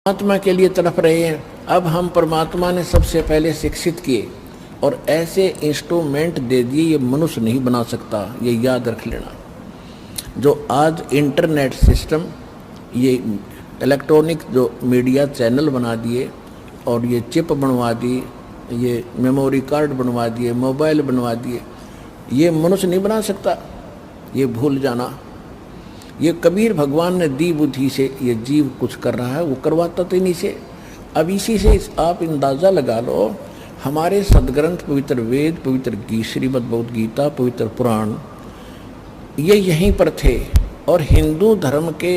परमात्मा के लिए तड़प रहे हैं। अब हम परमात्मा ने सबसे पहले शिक्षित किए और ऐसे इंस्ट्रूमेंट दे दिए, ये मनुष्य नहीं बना सकता, ये याद रख लेना। जो आज इंटरनेट सिस्टम, ये इलेक्ट्रॉनिक जो मीडिया चैनल बना दिए और ये चिप बनवा दी, ये मेमोरी कार्ड बनवा दिए, मोबाइल बनवा दिए, ये मनुष्य नहीं बना सकता, ये भूल जाना। ये कबीर भगवान ने दी बुद्धि से ये जीव कुछ कर रहा है, वो करवाता तो इन्हीं से। अब इसी से आप अंदाज़ा लगा लो, हमारे सदग्रंथ पवित्र वेद, पवित्र श्रीमद् भगवद गीता, पवित्र पुराण, ये यहीं पर थे। और हिंदू धर्म के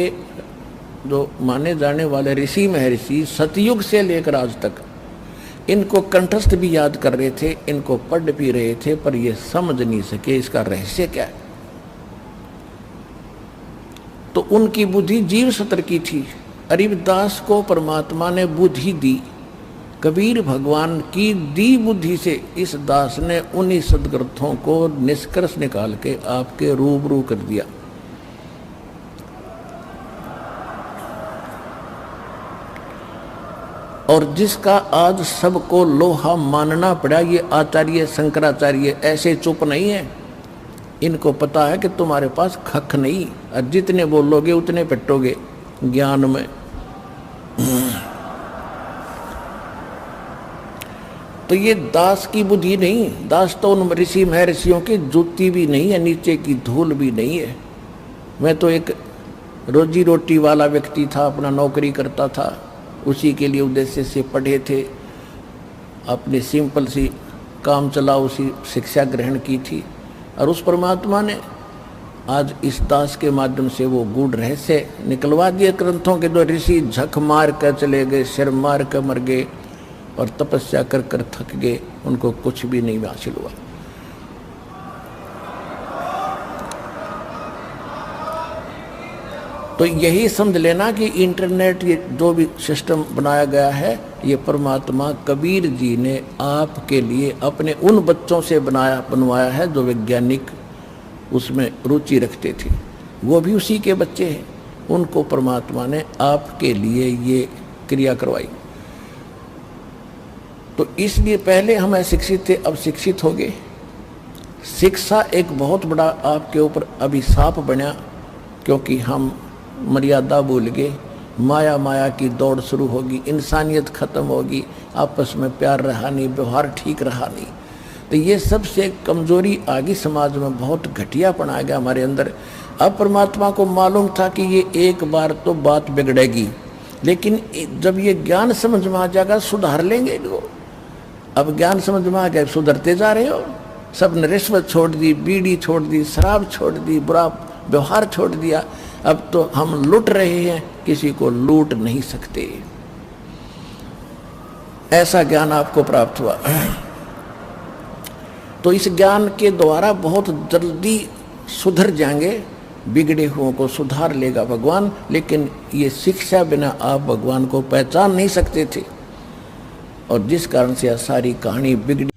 जो माने जाने वाले ऋषि महर्षि सतयुग से लेकर आज तक इनको कंठस्थ भी याद कर रहे थे, इनको पढ़ भी रहे थे, पर ये समझ नहीं सके इसका रहस्य क्या है। तो उनकी बुद्धि जीव सत्र की थी। अरिबदास को परमात्मा ने बुद्धि दी, कबीर भगवान की दी बुद्धि से इस दास ने उन्हीं सदग्रंथों को निष्कर्ष निकाल के आपके रूबरू कर दिया। और जिसका आज सबको लोहा मानना पड़ा, ये आचार्य शंकराचार्य ऐसे चुप नहीं है। इनको पता है कि तुम्हारे पास खख नहीं, और जितने बोलोगे उतने पिटोगे ज्ञान में। तो ये दास की बुद्धि नहीं, दास तो उन ऋषि महर्षियों की जूती भी नहीं है, नीचे की धूल भी नहीं है। मैं तो एक रोजी रोटी वाला व्यक्ति था, अपना नौकरी करता था, उसी के लिए उद्देश्य से पढ़े थे, अपनी सिंपल सी काम चला उसी शिक्षा ग्रहण की थी। और उस परमात्मा ने आज इस दास के माध्यम से वो गूढ़ रहस्य निकलवा दिए ग्रंथों के। जो ऋषि झक मार कर चले गए, सिर मार कर मर गए और तपस्या कर कर थक गए, उनको कुछ भी नहीं हासिल हुआ। तो यही समझ लेना कि इंटरनेट, ये जो भी सिस्टम बनाया गया है, ये परमात्मा कबीर जी ने आपके लिए अपने उन बच्चों से बनवाया है जो वैज्ञानिक उसमें रुचि रखते थे। वो भी उसी के बच्चे हैं, उनको परमात्मा ने आपके लिए ये क्रिया करवाई। तो इसलिए पहले हम अशिक्षित थे, अब शिक्षित हो गए। शिक्षा एक बहुत बड़ा आपके ऊपर अभिशाप बना, क्योंकि हम मर्यादा भूल गए। माया माया की दौड़ शुरू होगी, इंसानियत खत्म होगी, आपस में प्यार रहा नहीं, व्यवहार ठीक रहा नहीं। तो ये सबसे कमजोरी आ गई समाज में, बहुत घटियापन आ गया हमारे अंदर। अब परमात्मा को मालूम था कि ये एक बार तो बात बिगड़ेगी, लेकिन जब ये ज्ञान समझ में आ जाएगा सुधार लेंगे इनको। अब ज्ञान समझ में आ गया, सुधरते जा रहे हो। सब ने रिश्वत छोड़ दी, बीड़ी छोड़ दी, शराब छोड़ दी, बुरा व्यवहार छोड़ दिया। अब तो हम लूट रहे हैं, किसी को लूट नहीं सकते। ऐसा ज्ञान आपको प्राप्त हुआ। तो इस ज्ञान के द्वारा बहुत जल्दी सुधर जाएंगे, बिगड़े हुओं को सुधार लेगा भगवान। लेकिन ये शिक्षा बिना आप भगवान को पहचान नहीं सकते थे, और जिस कारण से यह सारी कहानी बिगड़ी।